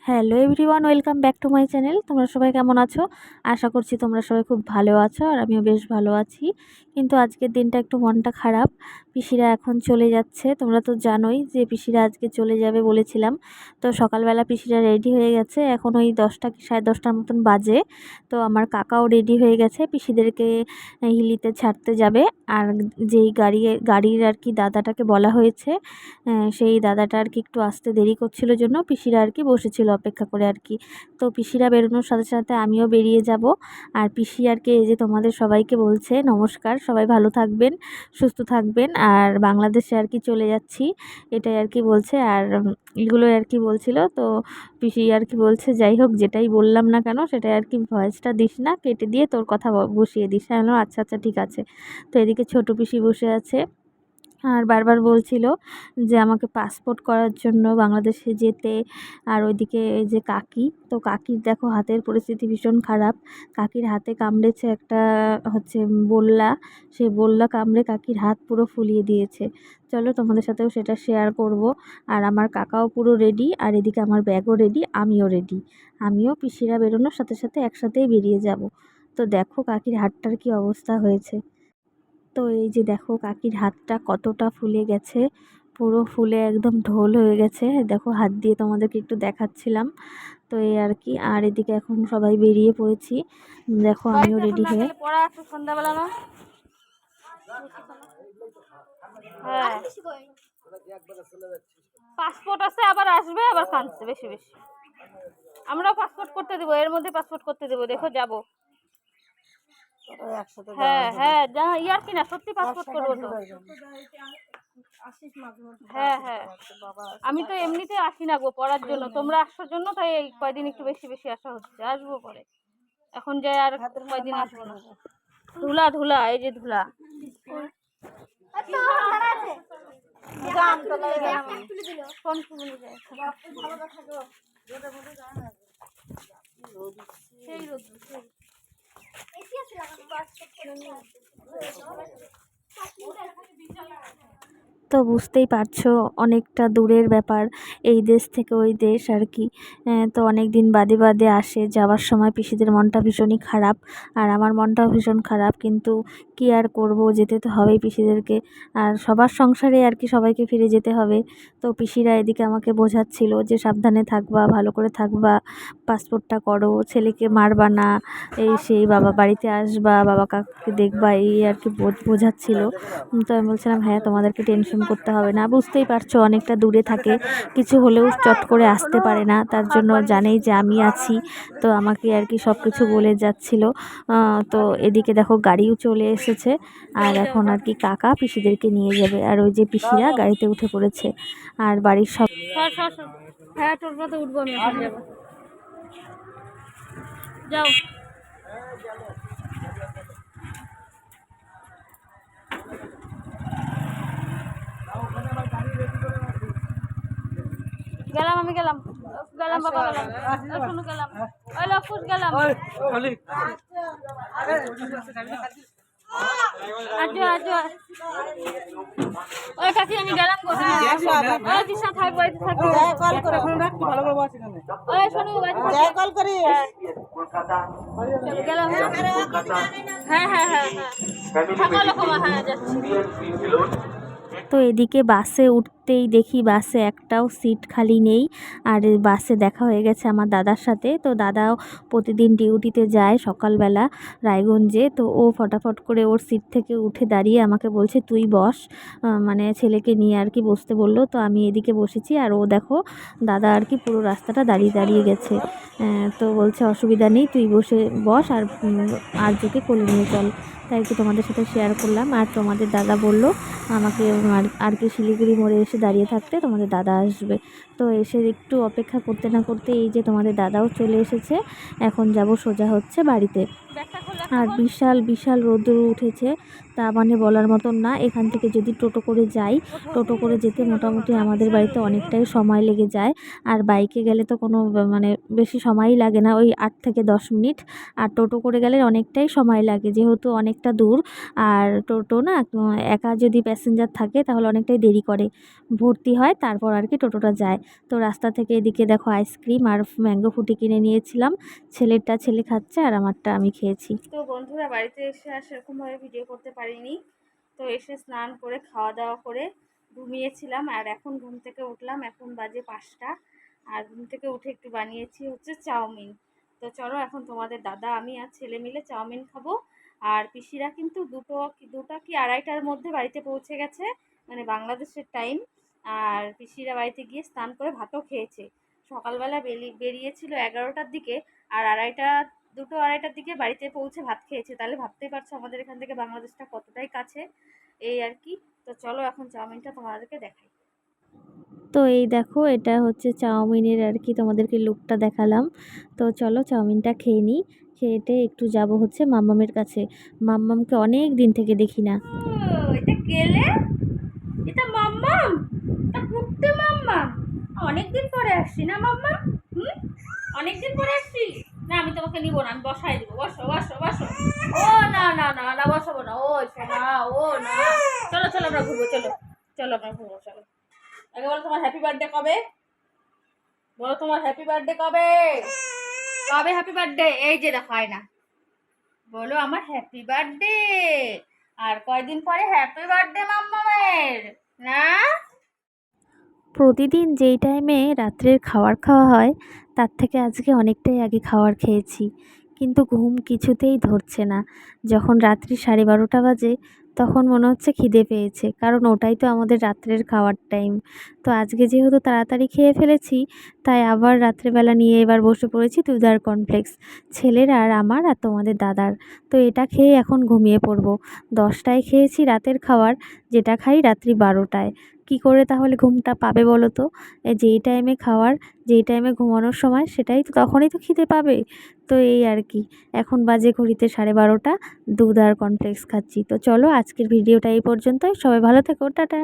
Hello everyone, welcome back to my channel. তোমরা সবাই কেমন আছো? আশা করছি তোমরা সবাই খুব ভালো আছো, আর আমিও বেশ ভালো আছি। কিন্তু আজকের দিনটা একটু মনটা খারাপ। পিসিরা এখন চলে যাচ্ছে। তোমরা তো জানোই যে পিসিরা আজকে চলে যাবে বলেছিলাম। তো সকালবেলা পিসিরা রেডি হয়ে গেছে, এখন ওই 10টা কি 10:30টার মতন বাজে। তো আমার কাকাও রেডি হয়ে গেছে, পিসিদেরকে হিলিতে ছাড়তে যাবে। আর যেই গাড়ির আর কি দাদাটাকে বলা হয়েছে, সেই দাদাটা আর কি একটু আসতে দেরি করছিল জন্য পিসিরা আর কি বসেছিল অপেক্ষা করে আর কি। তো পিসিরা বেরোনোর সাথে সাথে আমিও বেরিয়ে যাব। আর পিসি আর কি এই যে তোমাদের সবাইকে বলছে নমস্কার, সবাই ভালো থাকবেন, সুস্থ থাকবেন, আর বাংলাদেশে আর কি চলে যাচ্ছি, এটাই আর কি বলছে। আর এগুলোই আর কি বলছিল। তো পিসি আর কি বলছে যাই হোক, যেটাই বললাম না কেন সেটাই আর কি ভয়েসটা দিস না, কেটে দিয়ে তোর কথা বসিয়ে দিস। আমি বললাম আচ্ছা আচ্ছা ঠিক আছে। তো এদিকে ছোট পিসি বসে আছে, আর বারবার বলছিল যে আমাকে পাসপোর্ট করার জন্য বাংলাদেশে যেতে। আর ওইদিকে এই যে কাকি, তো কাকির দেখো হাতের পরিস্থিতি ভীষণ খারাপ। কাকির হাতে কামড়েছে একটা হচ্ছে বল্লা, সেই বল্লা কামড়ে কাকির হাত পুরো ফুলিয়ে দিয়েছে। চলো তোমাদের সাথেও সেটা শেয়ার করব। আর আমার কাকাও পুরো রেডি, আর এদিকে আমার ব্যাগও রেডি, আমিও রেডি। আমিও পিসিরা বেরোনোর সাথে সাথে একসাথেই বেরিয়ে যাব। তো দেখো কাকির হাতটার কি অবস্থা হয়েছে। তো এই যে দেখো কাকির হাতটা কতটা ফুলে গেছে, পুরো ফুলে একদম ঢোল হয়ে গেছে। দেখো হাত দিয়ে তোমাদেরকে একটু দেখাচ্ছিলাম। তো এই আর কি। আর এদিকে এখন সবাই বেরিয়ে পড়েছি, দেখো আমিও রেডি হয়ে। সন্ধ্যাবেলা না, হ্যাঁ পাসপোর্ট আছে, আবার আসবে, আবার কাঁদছে বেশি বেশি। আমরাও পাসপোর্ট করতে দেবো, এর মধ্যে পাসপোর্ট করতে দেবো, দেখো যাবো। হ্যাঁ হ্যাঁ, যা ইয়ার কিনা সত্যি পাসপোর্ট করবো তো। হ্যাঁ হ্যাঁ, আমি তো এমনিতে আসি না গো পড়ার জন্য, তোমরা আসার জন্য, তাই এই কয়দিন একটু বেশি বেশি আসা হচ্ছে। আসবো পরে, এখন যাই আর কয়দিন আসবো না। ধুলা ধুলা, এই যে ধুলা। সেই রোদ তো বুঝতেই পারছো অনেকটা দূরের ব্যাপার, এই দেশ থেকে ওই দেশ আর কি। তো অনেক দিন বাদে বাদে আসে, যাওয়ার সময় পিসিদের মনটা ভীষণই খারাপ, আর আমার মনটাও ভীষণ খারাপ। কিন্তু কি আর করব, যেতে তো হবেই পিসিদেরকে। আর সবার সংসারে আর কি সবাইকে ফিরে যেতে হবে। তো পিসিরা এদিকে আমাকে বোঝাচ্ছিল যে সাবধানে থাকবা, ভালো করে থাকবা, পাসপোর্টটা করো, ছেলেকে মারবা না, এই সেই, বাবা বাড়িতে আসবা, বাবা কাকুকে দেখবা, এই আর কি বোঝাচ্ছিল। তো আমি বলছিলাম হ্যাঁ তোমাদেরকে টেনশন করতে হবে না, বুঝতেই পারছো অনেকটা দূরে থাকে, কিছু হলেও চট করে আসতে পারে না, তার জন্য জানেই যে আমি আছি। তো আমাকে আর কি সব কিছু বলে যাচ্ছিল। তো এদিকে দেখো গাড়িও চলে এসেছে, আর এখন আর কি কাকা পিসিদেরকে নিয়ে যাবে, আর ওই যে পিসিরা গাড়িতে উঠে পড়েছে। আর বাড়ির সব হ্যাঁ টোটোতে উঠবো, আমি এখন যাবো। যাও গেলাম, আমি গেলাম, গেলাম বাবা, গেলাম, শোনো গেলাম, ওই লকুশ গেলাম। আজো আজো, ওই কাকি আমি গেলাম গো। হ্যাঁ ওই দিশা থাকবো, এই থাকবো, কল করে ফোন রাখ, ভালো করে বসে এখানে। ওই শোনো যাই কল করি, চলো গেলাম। হ্যাঁ হ্যাঁ হ্যাঁ হ্যাঁ, সকাল কমা, হ্যাঁ যাচ্ছি। তো এদিকে বাসে উঠতেই দেখি বাসে একটাও সিট খালি নেই। আর বাসে দেখা হয়ে গেছে আমার দাদার সাথে। তো দাদাও প্রতিদিন ডিউটিতে যায় সকালবেলা রায়গঞ্জে। তো ও ফটাফট করে ওর সিট থেকে উঠে দাঁড়িয়ে আমাকে বলছে তুই বস, মানে ছেলেকে নিয়ে আর কি বসতে বললো। তো আমি এদিকে বসেছি, আর ও দেখো দাদা আর কি পুরো রাস্তাটা দাঁড়িয়ে দাঁড়িয়ে গেছে। তো বলছে অসুবিধা নেই, তুই বসে বস, আর আর্যকে কোলে নিয়ে চল। তাই কি তোমাদের সাথে শেয়ার করলাম। আর তোমাদের দাদা বলল আমাকে আর কি শিলিগুড়ি মোড়ে এসে দাঁড়িয়ে থাকতে, তোমাদের দাদা আসবে। তো এসে একটু অপেক্ষা করতে না করতে এই যে তোমাদের দাদাও চলে এসেছে। এখন যাব সোজা হচ্ছে বাড়িতে। আর বিশাল বিশাল রোদ্দুর উঠেছে, তা মানে বলার মতন না। এখান থেকে যদি টোটো করে যাই, টোটো করে যেতে মোটামুটি আমাদের বাড়িতে অনেকটাই সময় লেগে যায়। আর বাইকে গেলে তো কোনো মানে বেশি সময়ই লাগে না, ওই 8 থেকে 10 মিনিট। আর টোটো করে গেলে অনেকটাই সময় লাগে, যেহেতু অনেকটা দূর। আর টোটো না একা যদি প্যাসেঞ্জার থাকে তাহলে অনেকটাই দেরি করে, ভর্তি হয় তারপর আর কি টোটোটা যায়। তো রাস্তা থেকে এদিকে দেখো আইসক্রিম আর ম্যাঙ্গো ফুটি কিনে নিয়েছিলাম। ছেলেরটা ছেলে খাচ্ছে আর আমারটা আমি খেয়েছি। তো বন্ধুরা, বাড়িতে এসে আর সেরকমভাবে ভিডিও করতে পারিনি। তো এসে স্নান করে খাওয়া দাওয়া করে ঘুমিয়েছিলাম, আর এখন ঘুম থেকে উঠলাম। এখন বাজে 5টা, আর ঘুম থেকে উঠে একটু বানিয়েছি হচ্ছে চাউমিন। তো চলো, এখন তোমাদের দাদা, আমি আর ছেলে মিলে চাউমিন খাবো। আর পিসিরা কিন্তু দুটা কি আড়াইটার মধ্যে বাড়িতে পৌঁছে গেছে, মানে বাংলাদেশের টাইম। আর পিসিরা বাড়িতে গিয়ে স্নান করে ভাতও খেয়েছে। সকালবেলা বেরিয়েছিল 11টার দিকে, আর দুটো আড়াইটার দিকে বাড়িতে পৌঁছে ভাত খেয়েছে। তাহলে ভাবতেই পারছো আমাদের এখান থেকে বাংলাদেশটা কতটাই কাছে, এই আর কি। তো চলো, এখন চাউমিনটা তোমাদেরকে দেখাই। তো এই দেখো, এটা হচ্ছে চাউমিনের আর কি, তোমাদেরকে লুকটা দেখালাম। তো চলো চাউমিনটা খেয়ে নিই। খেয়েটে একটু যাব হচ্ছে মাম্মামের কাছে। মাম্মামকে অনেক দিন থেকে দেখি না। এটা গেলে, এটা মাম্মাম, এটা কুট্টে মাম্মাম। অনেকদিন পরে আসছি না মাম্মাম? হুম, অনেকদিন পরে আসছি না। আমি তোমাকে নিব না, আমি বসাই দিব। বসো বসো বসো। ও না না না না, বসাবো না। ও সোনা, ও না। চলো চলো, আমরা ঘুরবো। চলো চলো, আমরা ঘুরবো। চলো, আগে বলো তোমার হ্যাপি বার্থডে কবে? বলো তোমার হ্যাপি বার্থডে কবে? কবে হ্যাপি বার্থডে? এই যে দেখো আয়না। বলো আমার হ্যাপি বার্থডে। আর কয়দিন পরে হ্যাপি বার্থডে মাম্মামের, না? প্রতিদিন যেই টাইমে রাত্রের খাবার খাওয়া হয় তার থেকে আজকে অনেকটাই আগে খাবার খেয়েছি, কিন্তু ঘুম কিছুতেই ধরছে না। যখন রাত্রি 12:30 বাজে তখন মনে হচ্ছে খিদে পেয়েছে, কারণ ওটাই তো আমাদের রাত্রের খাওয়ার টাইম। তো আজকে যেহেতু তাড়াতাড়ি খেয়ে ফেলেছি, তাই আবার রাত্রেবেলা নিয়ে এবার বসে পড়েছি দুধ আর কর্নফ্লেক্স, ছেলের আর আমার আর তোমাদের দাদার। তো এটা খেয়ে এখন ঘুমিয়ে পড়বো। 10টায় খেয়েছি রাতের খাবার, যেটা খাই রাত্রি 12টায়। কি করে তাহলে ঘুমটা পাবে বলো তো? যেই টাইমে খাওয়ার, যেই টাইমে ঘুমানোর সময়, সেটাই তো তখনই তো খিদে পাবে। তো এই আর কি। এখন বাজে ঘড়িতে 12:30, দুধ আর কর্নফ্লেক্স খাচ্ছি। তো চলো আজকের ভিডিওটা এই পর্যন্তই। সবাই ভালো থেকো, টাটা।